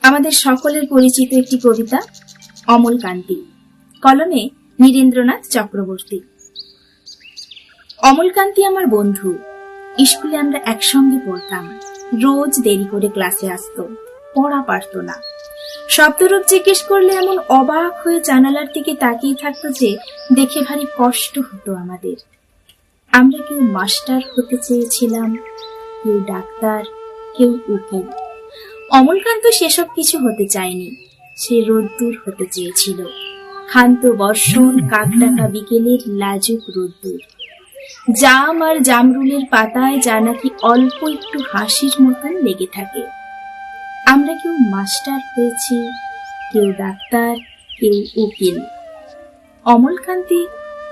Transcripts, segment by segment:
আমাদের সকলের পরিচিত একটি কবিতা, অমলকান্তি, কলমে নীরেন্দ্রনাথ চক্রবর্তী। অমলকান্তি আমার বন্ধু। স্কুলে আমরা একসঙ্গে পড়তাম। রোজ দেরি করে ক্লাসে আসতো, পড়া পারত না। শব্দরূপ জিজ্ঞেস করলে এমন অবাক হয়ে জানালার দিকে তাকিয়ে থাকতো যে দেখে ভারী কষ্ট হতো আমাদের। আমরা কেউ মাস্টার হতে চেয়েছিলাম, কেউ ডাক্তার, কেউ উকিল। অমলকান্ত সেসব কিছু হতে চায়নি। সে রোদ্দুর হতে চেয়েছিল, ক্ষান্ত বর্ষণ, কাকডাকা বিকেলের লাজুক রোদ্দুর। জাম আর জামরুলের পাতায় যা নাকি অল্প একটু হাসির মতন লেগে থাকে। আমরা কেউ মাস্টার হয়েছি, কেউ ডাক্তার, কেউ উকিল। অমলকান্তি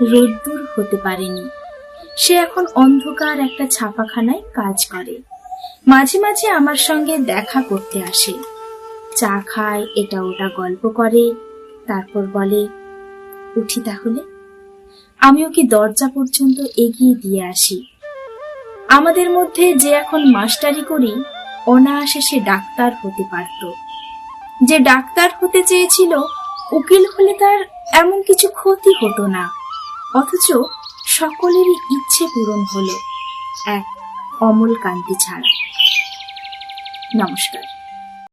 রোদ্দুর হতে পারেনি। সে এখন অন্ধকার একটা ছাপাখানায় কাজ করে। মাঝে মাঝে আমার সঙ্গে দেখা করতে আসে, চা খায়, এটা ওটা গল্প করে, তারপর বলে, উঠি তাহলে। আমি ওকে দরজা পর্যন্ত এগিয়ে দিয়ে আসি। আমাদের মধ্যে যে এখন মাস্টারি করি, অনায়াসে সে ডাক্তার হতে পারত। যে ডাক্তার হতে চেয়েছিল, উকিল হলে তার এমন কিছু ক্ষতি হতো না। অথচ সকলেরই ইচ্ছে পূরণ হলো, এক অমলকান্তি ছাড়া। নমস্কার।